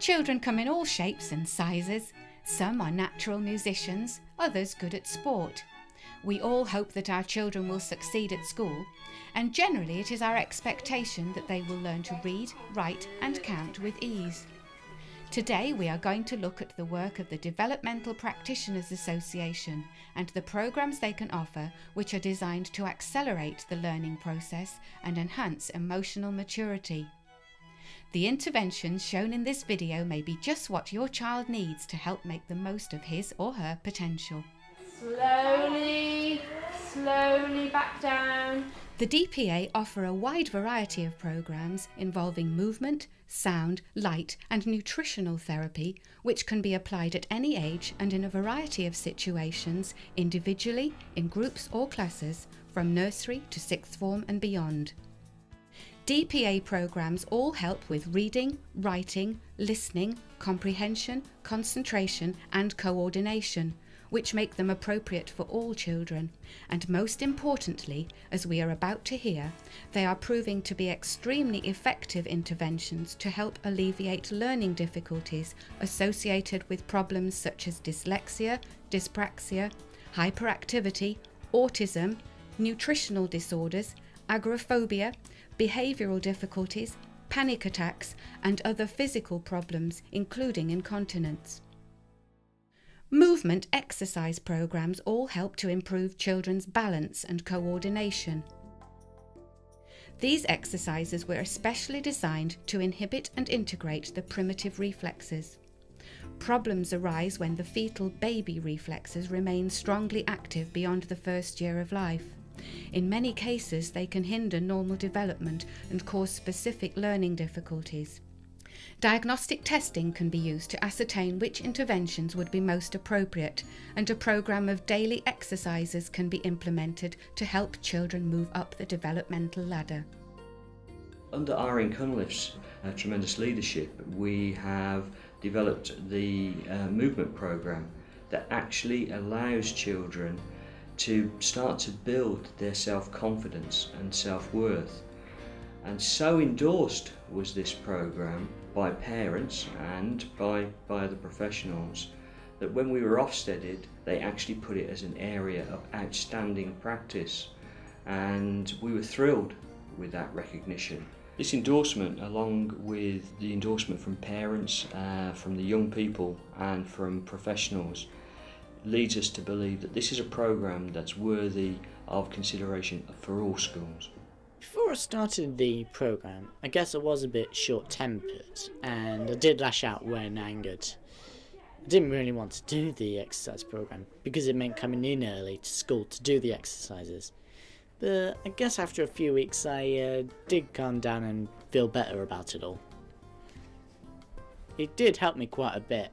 Children come in all shapes and sizes. Some are natural musicians, others good at sport. We all hope that our children will succeed at school, and generally it is our expectation that they will learn to read, write and count with ease. Today we are going to look at the work of the Developmental Practitioners Association and the programs they can offer, which are designed to accelerate the learning process and enhance emotional maturity. The interventions shown in this video may be just what your child needs to help make the most of his or her potential. Slowly back down. The DPA offer a wide variety of programs involving movement, sound, light and nutritional therapy, which can be applied at any age and in a variety of situations, individually, in groups or classes, from nursery to sixth form and beyond. DPA programs all help with reading, writing, listening, comprehension, concentration and coordination, which make them appropriate for all children, and most importantly, as we are about to hear, they are proving to be extremely effective interventions to help alleviate learning difficulties associated with problems such as dyslexia, dyspraxia, hyperactivity, autism, nutritional disorders, agoraphobia, behavioural difficulties, panic attacks and other physical problems, including incontinence. Movement exercise programs all help to improve children's balance and coordination. These exercises were especially designed to inhibit and integrate the primitive reflexes. Problems arise when the fetal baby reflexes remain strongly active beyond the first year of life. In many cases, they can hinder normal development and cause specific learning difficulties. Diagnostic testing can be used to ascertain which interventions would be most appropriate, and a programme of daily exercises can be implemented to help children move up the developmental ladder. Under Irene Cunliffe's tremendous leadership, we have developed the movement programme that actually allows children to start to build their self-confidence and self-worth. And so endorsed was this programme by parents and by the professionals that when we were Ofsteded, they actually put it as an area of outstanding practice, and we were thrilled with that recognition. This endorsement, along with the endorsement from parents, from the young people and from professionals, leads us to believe that this is a programme that's worthy of consideration for all schools. Before I started the programme, I guess I was a bit short-tempered and I did lash out when angered. I didn't really want to do the exercise programme because it meant coming in early to school to do the exercises. But I guess after a few weeks I did calm down and feel better about it all. It did help me quite a bit,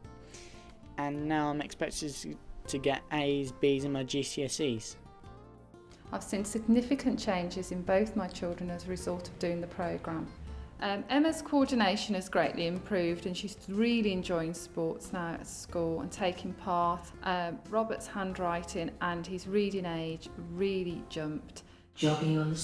and now I'm expected to get A's, B's in my GCSEs. I've seen significant changes in both my children as a result of doing the programme. Emma's coordination has greatly improved and she's really enjoying sports now at school and taking part. Robert's handwriting and his reading age really jumped. Jogging on the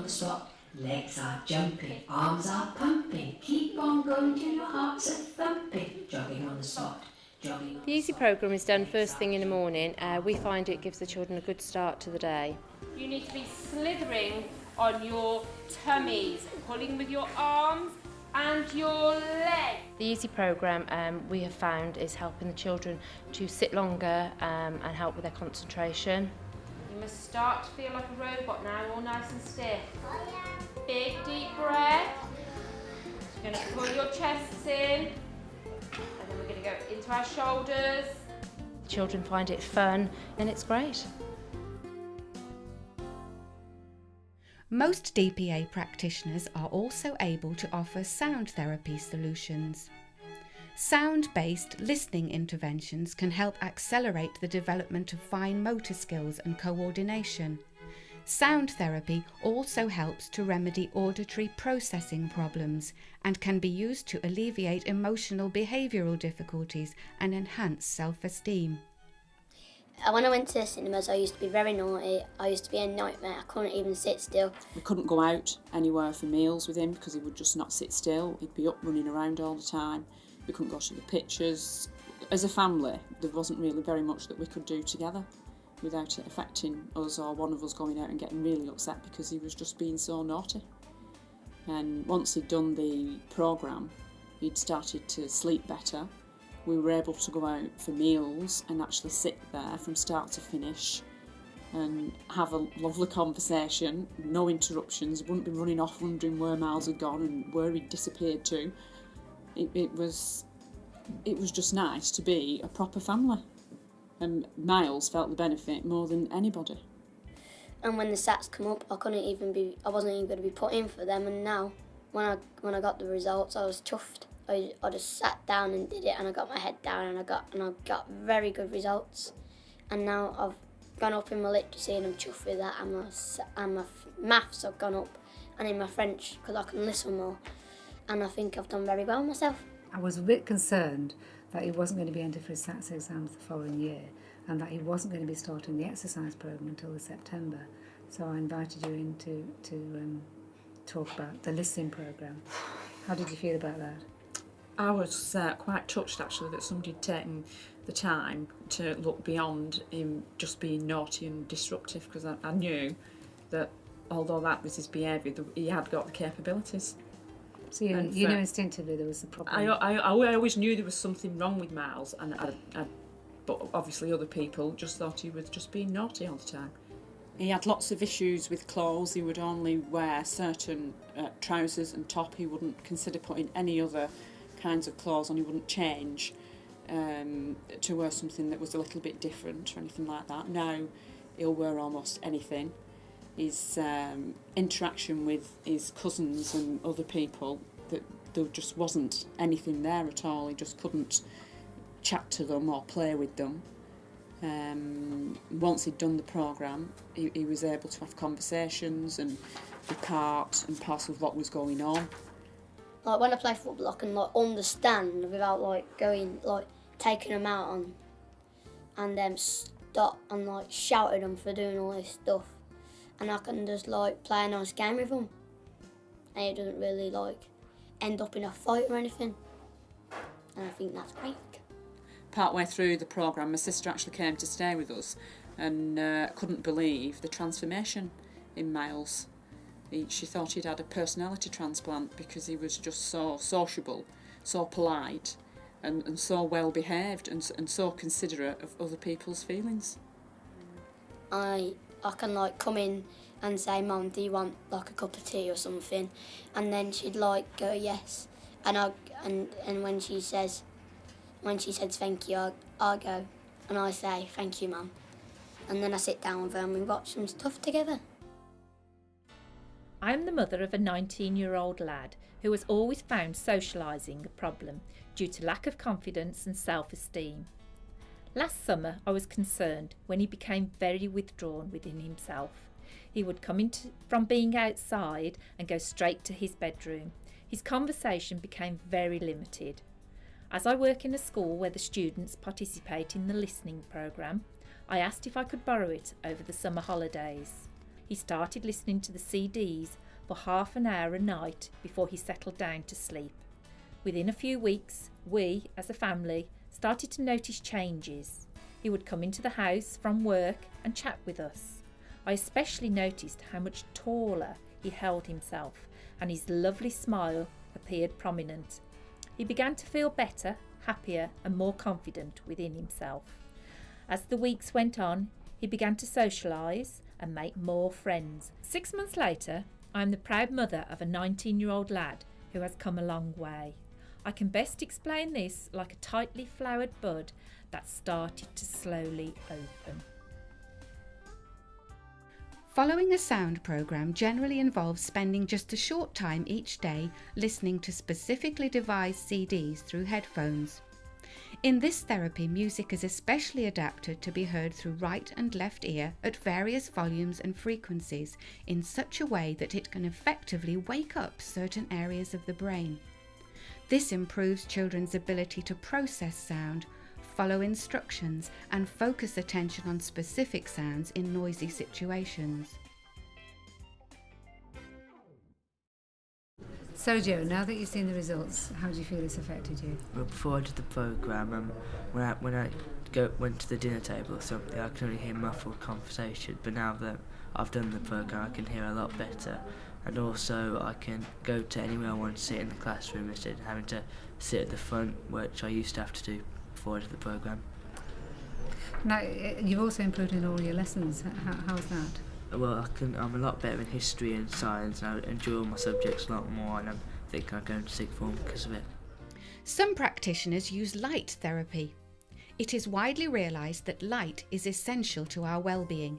spot, legs are jumping, arms are pumping, keep on going till your hearts are thumping, jogging on the spot. The EASY programme is done first thing in the morning. We find it gives the children a good start to the day. You need to be slithering on your tummies, pulling with your arms and your legs. The EASY programme we have found is helping the children to sit longer and help with their concentration. You must start to feel like a robot now, all nice and stiff. Big deep breath. You're going to pull your chests in. And then we're going to go into our shoulders. The children find it fun and it's great. Most DPA practitioners are also able to offer sound therapy solutions. Sound-based listening interventions can help accelerate the development of fine motor skills and coordination. Sound therapy also helps to remedy auditory processing problems and can be used to alleviate emotional behavioural difficulties and enhance self-esteem. When I went to the cinemas, I used to be very naughty. I used to be a nightmare. I couldn't even sit still. We couldn't go out anywhere for meals with him because he would just not sit still. He'd be up running around all the time. We couldn't go to the pictures. As a family, there wasn't really very much that we could do together without it affecting us or one of us going out and getting really upset because he was just being so naughty. And once he'd done the programme, he'd started to sleep better. We were able to go out for meals and actually sit there from start to finish and have a lovely conversation, no interruptions. Wouldn't be running off wondering where Miles had gone and where he'd disappeared to. It was just nice to be a proper family, and Miles felt the benefit more than anybody. And when the SATs come up, I wasn't even going to be put in for them. And now, when I got the results, I was chuffed. I just sat down and did it, and I got my head down, and I got very good results. And now I've gone up in my literacy, and I'm chuffed with that. And my maths have gone up, and in my French, because I can listen more. And I think I've done very well myself. I was a bit concerned that he wasn't going to be entered for his SATs exams the following year, and that he wasn't going to be starting the exercise programme until September. So I invited you in to talk about the listening programme. How did you feel about that? I was quite touched actually that somebody had taken the time to look beyond him just being naughty and disruptive, because I knew that although that was his behaviour, he had got the capabilities. So you knew instinctively there was a problem? I always knew there was something wrong with Miles, but obviously other people just thought he was just being naughty all the time. He had lots of issues with clothes. He would only wear certain trousers and top. He wouldn't consider putting any other kinds of clothes on. He wouldn't change to wear something that was a little bit different or anything like that. Now he'll wear almost anything. His interaction with his cousins and other people, that there just wasn't anything there at all. He just couldn't chat to them or play with them. Once he'd done the programme, he was able to have conversations and be part and parcel of what was going on. Like when I play football, I can understand without taking them out on and them stop and shout at them for doing all this stuff, and I can just play a nice game with them, and it doesn't really end up in a fight or anything, and I think that's great. Partway through the programme, my sister actually came to stay with us and couldn't believe the transformation in Miles. She thought he'd had a personality transplant because he was just so sociable, so polite and so well behaved and so considerate of other people's feelings. I can come in and say, "Mum, do you want a cup of tea or something?" And then she'd go yes, and when she says thank you, I go and I say thank you, Mum, and then I sit down with her and we watch some stuff together. I am the mother of a 19-year-old lad who has always found socialising a problem due to lack of confidence and self-esteem. Last summer I was concerned when he became very withdrawn within himself. He would come from being outside and go straight to his bedroom. His conversation became very limited. As I work in a school where the students participate in the listening programme, I asked if I could borrow it over the summer holidays. He started listening to the CDs for half an hour a night before he settled down to sleep. Within a few weeks, we, as a family, started to notice changes. He would come into the house from work and chat with us. I especially noticed how much taller he held himself, and his lovely smile appeared prominent. He began to feel better, happier and more confident within himself. As the weeks went on, he began to socialise and make more friends. 6 months later, I am the proud mother of a 19-year-old lad who has come a long way. I can best explain this like a tightly flowered bud that started to slowly open. Following a sound programme generally involves spending just a short time each day listening to specifically devised CDs through headphones. In this therapy, music is especially adapted to be heard through right and left ear at various volumes and frequencies in such a way that it can effectively wake up certain areas of the brain. This improves children's ability to process sound, follow instructions and focus attention on specific sounds in noisy situations. So Joe, now that you've seen the results, how do you feel it's affected you? Well, before I did the programme, when I went to the dinner table or something, I could only hear muffled conversation, but now that I've done the programme I can hear a lot better, and also I can go to anywhere I want to sit in the classroom instead of having to sit at the front, which I used to have to do before I did the programme. Now, you've also improved in all your lessons. How's that? Well, I'm a lot better in history and science, and I enjoy all my subjects a lot more, and I think I'm going to sixth form because of it. Some practitioners use light therapy. It is widely realised that light is essential to our well-being.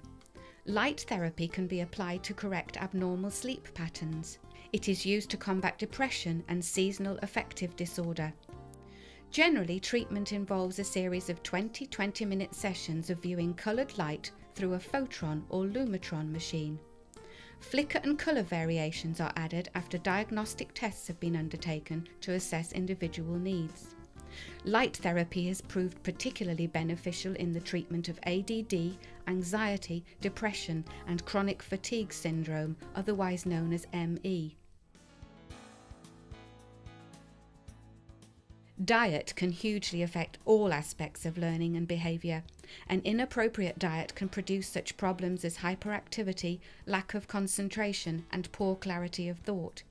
Light therapy can be applied to correct abnormal sleep patterns. It is used to combat depression and seasonal affective disorder. Generally, treatment involves a series of 20-minute sessions of viewing coloured light through a photron or lumitron machine. Flicker and colour variations are added after diagnostic tests have been undertaken to assess individual needs. Light therapy has proved particularly beneficial in the treatment of ADD, anxiety, depression and chronic fatigue syndrome, otherwise known as ME. Diet can hugely affect all aspects of learning and behaviour. An inappropriate diet can produce such problems as hyperactivity, lack of concentration and poor clarity of thought.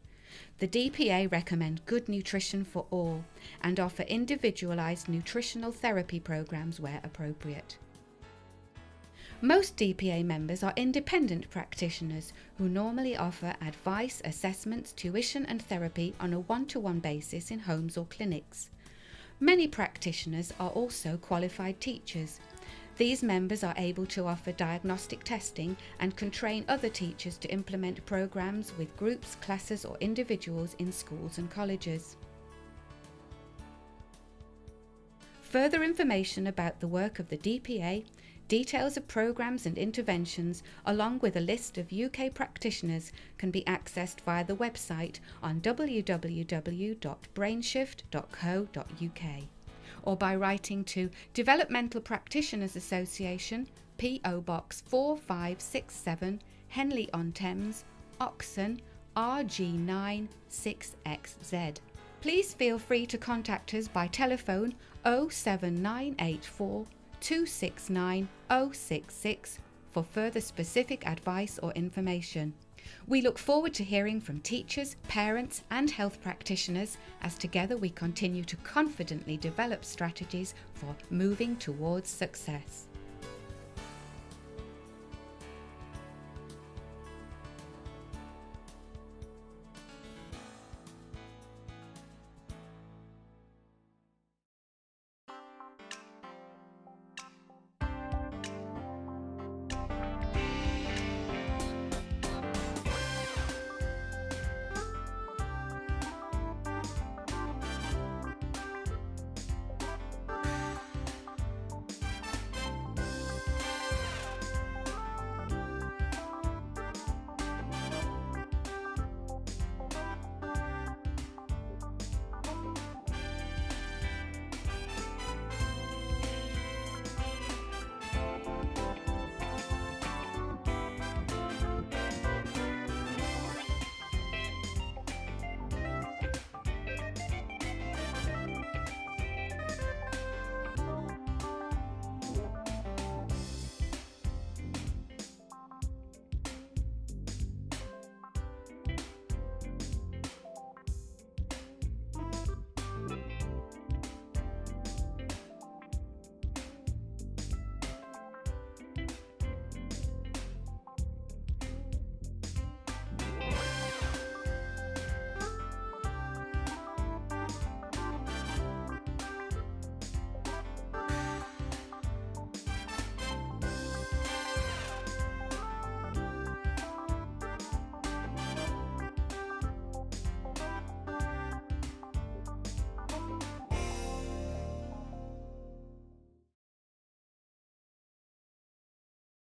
The DPA recommend good nutrition for all and offer individualised nutritional therapy programmes where appropriate. Most DPA members are independent practitioners who normally offer advice, assessments, tuition and therapy on a one-to-one basis in homes or clinics. Many practitioners are also qualified teachers. These members are able to offer diagnostic testing and can train other teachers to implement programmes with groups, classes or individuals in schools and colleges. Further information about the work of the DPA, details of programmes and interventions, along with a list of UK practitioners can be accessed via the website on www.brainshift.co.uk or by writing to Developmental Practitioners Association, P.O. Box 4567, Henley-on-Thames, Oxon, RG9 6XZ. Please feel free to contact us by telephone 07984 269 066 for further specific advice or information. We look forward to hearing from teachers, parents and health practitioners as together we continue to confidently develop strategies for moving towards success.